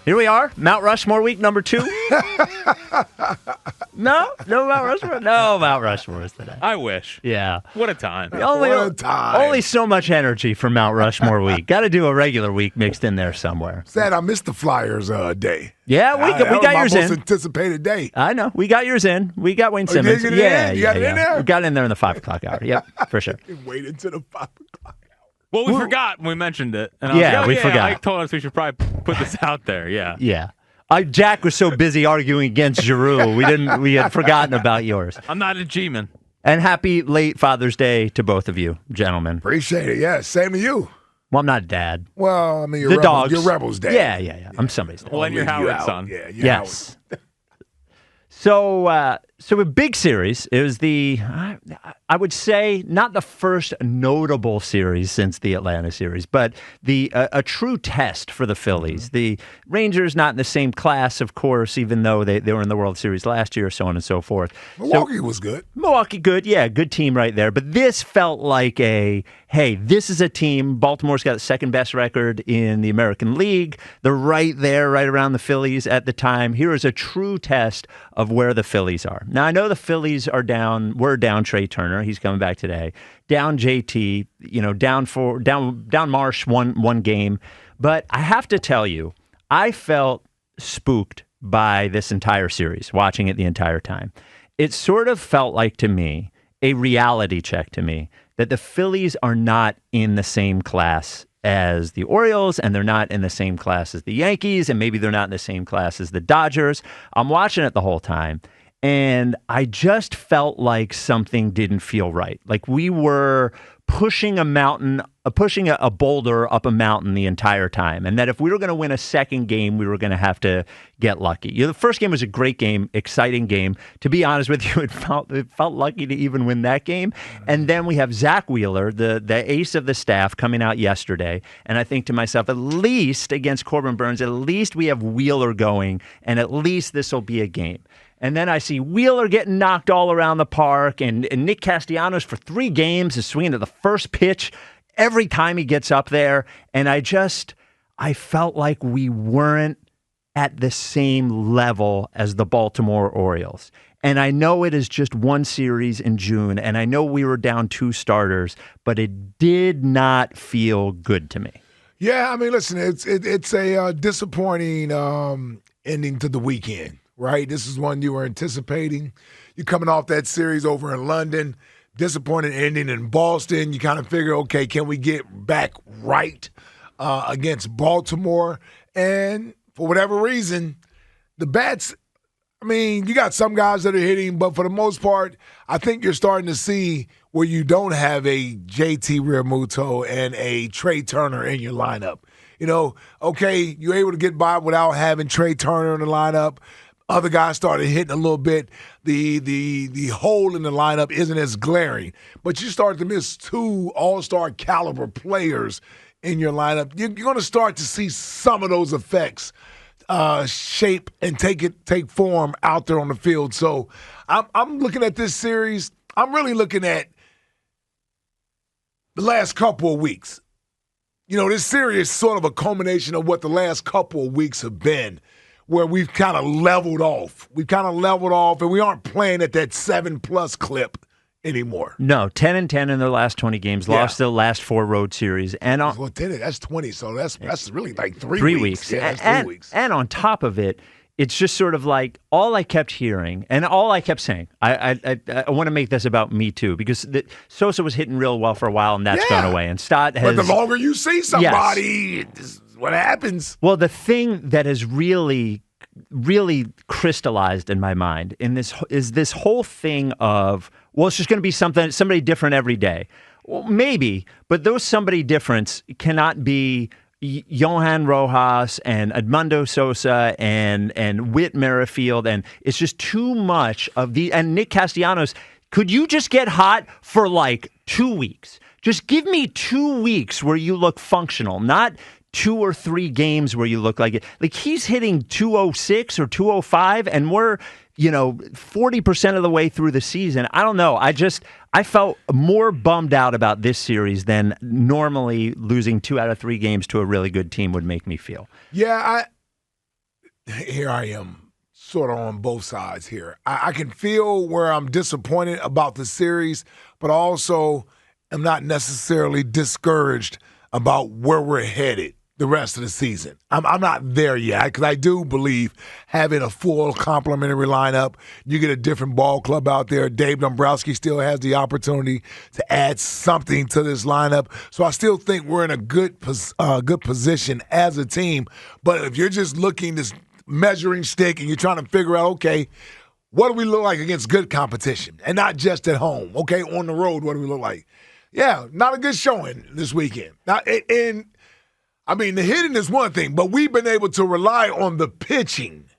Here we are, Mount Rushmore week number 2. No Mount Rushmore. No Mount Rushmore is today. I wish. Yeah. What a time. Only so much energy for Mount Rushmore week. Got to do a regular week mixed in there somewhere. Sad I missed the Flyers day. Yeah, we got yours in. Most anticipated day. I know. We got yours in. We got Wayne Simmons. You got it in there? We got in there in the 5 o'clock hour. Yep, for sure. Wait until the 5 o'clock. Well, we forgot when we mentioned it. And we forgot. I told us we should probably put this out there. Yeah. Yeah. Jack was so busy arguing against Giroux, we had forgotten about yours. I'm not a G-man. And happy late Father's Day to both of you, gentlemen. Appreciate it. Yeah, same to you. Well, I'm not a dad. Well, I mean, the dogs. You're Rebels' dad. Yeah. I'm somebody's dad. Well, and you're Howard's son. Yeah, yes. So a big series. It was I would say, not the first notable series since the Atlanta series, but a true test for the Phillies. The Rangers not in the same class, of course, even though they were in the World Series last year, so on and so forth. Milwaukee was good. Milwaukee good, yeah, good team right there. But this felt like hey, this is a team. Baltimore's got the second best record in the American League. They're right there, right around the Phillies at the time. Here is a true test of where the Phillies are. Now, I know the Phillies are down. We're down Trey Turner. He's coming back today. Down JT, down Marsh one game. But I have to tell you, I felt spooked by this entire series, watching it the entire time. It sort of felt like to me, a reality check to me, that the Phillies are not in the same class as the Orioles, and they're not in the same class as the Yankees, and maybe they're not in the same class as the Dodgers. I'm watching it the whole time, and I just felt like something didn't feel right. Like we were pushing a boulder up a mountain the entire time, and that if we were going to win a second game, we were going to have to get lucky. The first game was a great game, exciting game. To be honest with you, it felt lucky to even win that game. And then we have Zach Wheeler, the ace of the staff, coming out yesterday, and I think to myself, at least against Corbin Burns, at least we have Wheeler going, and at least this will be a game. And then I see Wheeler getting knocked all around the park, and Nick Castellanos for 3 games is swinging to the first pitch every time he gets up there. And I felt like we weren't at the same level as the Baltimore Orioles. And I know it is just one series in June, and I know we were down 2 starters, but it did not feel good to me. Yeah, I mean, listen, it's a disappointing ending to the weekend. Right? This is one you were anticipating. You're coming off that series over in London, disappointing ending in Boston. You kind of figure, okay, can we get back right against Baltimore? And for whatever reason, the bats, I mean, you got some guys that are hitting, but for the most part, I think you're starting to see where you don't have a JT Realmuto and a Trey Turner in your lineup. Okay, you're able to get by without having Trey Turner in the lineup. Other guys started hitting a little bit. The hole in the lineup isn't as glaring. But you start to miss 2 all-star caliber players in your lineup. You're going to start to see some of those effects shape and take form out there on the field. So I'm looking at this series. I'm really looking at the last couple of weeks. This series is sort of a culmination of what the last couple of weeks have been, where we've kind of leveled off. And we aren't playing at that 7+ clip anymore. No, 10-10 in their last 20 games, lost the last 4 road series. And that's 20, so that's really like 3 weeks. Yeah, that's 3 weeks. And on top of it, it's just sort of like all I kept hearing and all I kept saying. I want to make this about me too, because Sosa was hitting real well for a while, and that's gone away. And Stott has. But the longer you see somebody, this is what happens. Well, the thing that has really crystallized in my mind is this whole thing of, well, it's just going to be somebody different every day. Well, maybe, but those somebody difference cannot be Johan Rojas and Edmundo Sosa and Whit Merrifield, and it's just too much of and Nick Castellanos. Could you just get hot for like 2 weeks? Just give me 2 weeks where you look functional, not 2 or 3 games where you look like it. Like he's hitting 206 or 205, and we're 40% of the way through the season. I don't know. I felt more bummed out about this series than normally losing 2 out of 3 games to a really good team would make me feel. Yeah, here I am sort of on both sides here. I can feel where I'm disappointed about the series, but also am not necessarily discouraged about where we're headed the rest of the season. I'm not there yet because I do believe having a full complementary lineup, you get a different ball club out there. Dave Dombrowski still has the opportunity to add something to this lineup. So I still think we're in a good position as a team. But if you're just looking this measuring stick and you're trying to figure out, okay, what do we look like against good competition and not just at home? Okay, on the road, what do we look like? Yeah, not a good showing this weekend. Now, I mean, the hitting is one thing, but we've been able to rely on the pitching.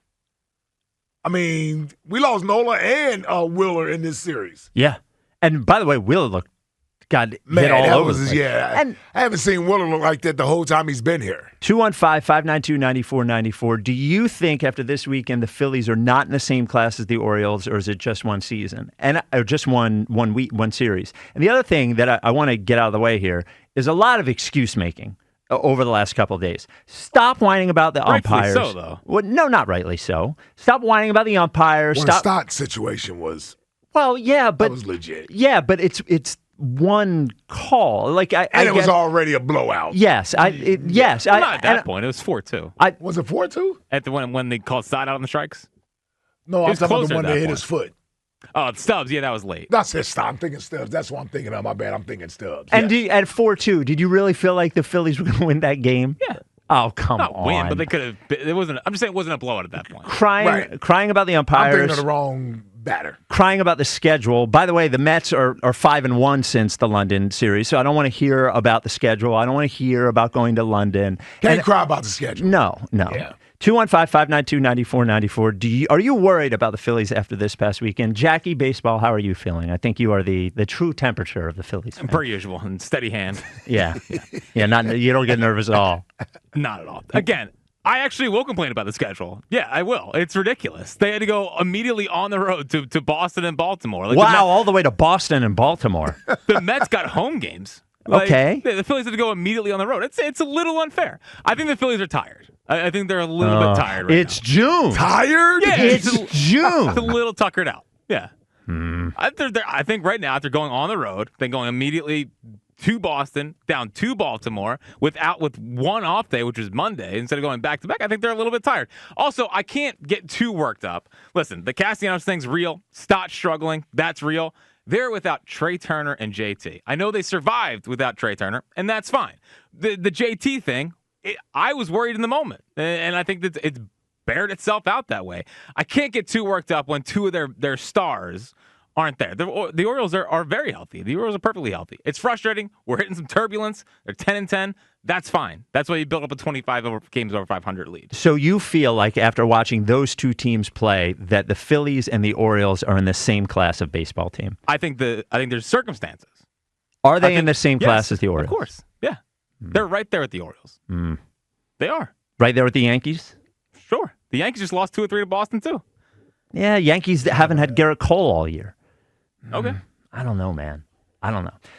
I mean, we lost Nola and Wheeler in this series. Yeah. And by the way, Wheeler got hit all over the place. Yeah. And I haven't seen Wheeler look like that the whole time he's been here. 215-592-9494. Do you think after this weekend the Phillies are not in the same class as the Orioles, or is it just one season? Or just one series? And the other thing that I want to get out of the way here is a lot of excuse making over the last couple of days. Stop whining about the umpires. Rightfully so, though. Well, no, not rightly so. Stop whining about the umpires. Well, the Stott situation was. Well, yeah, but that was legit. Yeah, but it's one call. Like it was already a blowout. Yes, yes. Well, not at that point. It was 4-2. Was it 4-2? At the when they called Stott out on the strikes. No, I was talking about the one that hit his foot. Oh, Stubbs. Yeah, that was late. That's it. Stop. I'm thinking Stubbs. That's what I'm thinking of. My bad. I'm thinking Stubbs. And at 4-2, did you really feel like the Phillies were going to win that game? Yeah. Oh, come Not on. win, but they could have. It wasn't. I'm just saying it wasn't a blowout at that point. Crying about the umpires. I'm thinking of the wrong batter. Crying about the schedule. By the way, the Mets are 5-1 since the London series, so I don't want to hear about the schedule. I don't want to hear about going to London. Can't cry about the schedule. No. Yeah. 215-592-9494. Are you worried about the Phillies after this past weekend? Jackie, baseball, how are you feeling? I think you are the true temperature of the Phillies fan. Per usual, and steady hand. Yeah. You don't get nervous at all. Not at all. Again, I actually will complain about the schedule. Yeah, I will. It's ridiculous. They had to go immediately on the road to Boston and Baltimore. All the way to Boston and Baltimore. The Mets got home games. Okay. The Phillies had to go immediately on the road. It's a little unfair. I think the Phillies are tired. I think they're a little bit tired right now. It's June. Tired? Yeah, it's June. It's a little tuckered out. Yeah. I think right now, after going on the road, then going immediately to Boston, down to Baltimore, with one off day, which is Monday, instead of going back to back, I think they're a little bit tired. Also, I can't get too worked up. Listen, the Castellanos thing's real. Stott struggling. That's real. They're without Trey Turner and JT. I know they survived without Trey Turner, and that's fine. The JT thing, I was worried in the moment, and I think that it's bared itself out that way. I can't get too worked up when two of their stars aren't there. The Orioles are very healthy. The Orioles are perfectly healthy. It's frustrating. We're hitting some turbulence. They're 10-10. That's fine. That's why you build up a 25 games over 500 lead. So you feel like after watching those two teams play that the Phillies and the Orioles are in the same class of baseball team? I think there's circumstances. Are they in the same class as the Orioles? Of course. Yeah. They're right there with the Orioles. They are. Right there with the Yankees? Sure. The Yankees just lost 2 or 3 to Boston, too. Yeah, Yankees haven't had Garrett Cole all year. Okay. I don't know, man. I don't know.